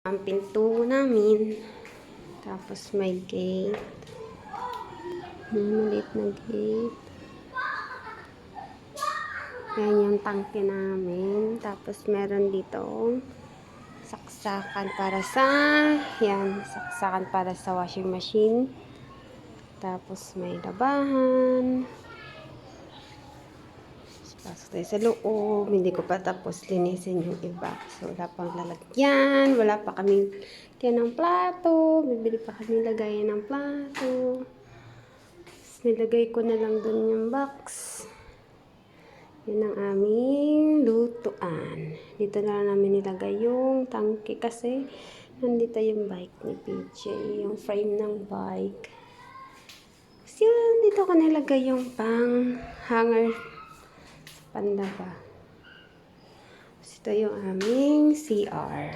Ang pinto namin. Tapos may gate. May maliit na gate. Yan yung tangke namin. Tapos meron dito saksakan para sa saksakan para sa washing machine. Tapos may labahan. Pasok tayo sa loob. Hindi ko pa tapos linisin yung iba. So, wala pang lalagyan. Wala pa kaming lagyan ng plato. Bibili pa kami lagayan ng plato. Tapos, nilagay ko na lang dun yung box. Yan ang aming lutuan. Dito na lang namin nilagay yung tangke kasi nandito yung bike ni PJ. Yung frame ng bike. Tapos yun, dito ko nilagay yung pang hanger panlaba. So, ito yung aming CR.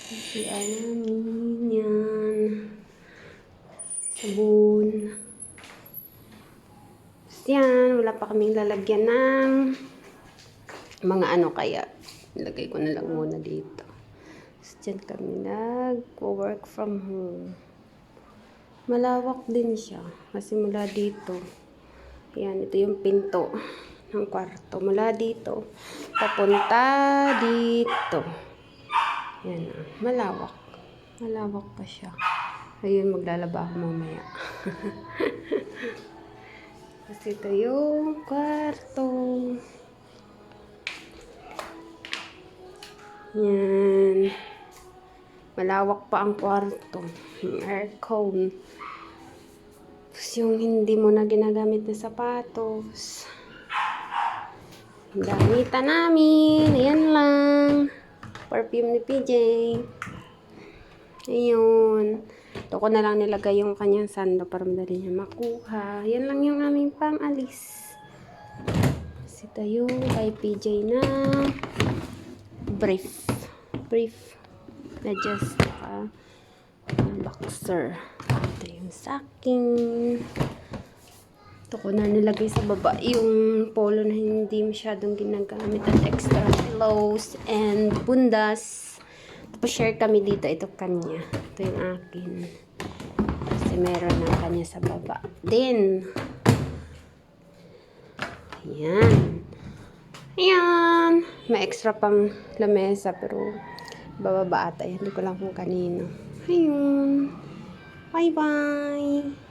CR namin. Yan. Sabon. So, yan. Wala pa kaming lalagyan ng mga ano kaya. Nilagay ko na lang muna dito. So, dyan kami nag-work from home. Malawak din siya. Kasi mula dito. Yan, ito yung pinto ng kwarto. Mula dito, papunta dito. Yan, malawak. Malawak pa siya. Ayun, maglalaba ako mamaya. Kasi ito yung kwarto. Yan. Malawak pa ang kwarto. Aircon. Tapos yung hindi mo na ginagamit na sapatos. Gamitan namin. Ayan lang. Perfume ni PJ. Ayun. Ito ko na lang nilagay yung kanyang sando para madali niya makuha. Yan lang yung aming pang-alis. Kasi ito yung kay PJ na brief. Brief. Na just boxer. Ito yung saking. Ito ko na nilagay sa baba yung polo na hindi masyadong ginagamit at extra pillows and bundas. Tapos share kami dito. Ito kanya. Ito yung akin. Kasi meron ng kanya sa baba. Then, ayan. Ayan. May extra pang lamesa pero bababa ata. Hindi ko lang kung kanino. Ayun. Bye-bye.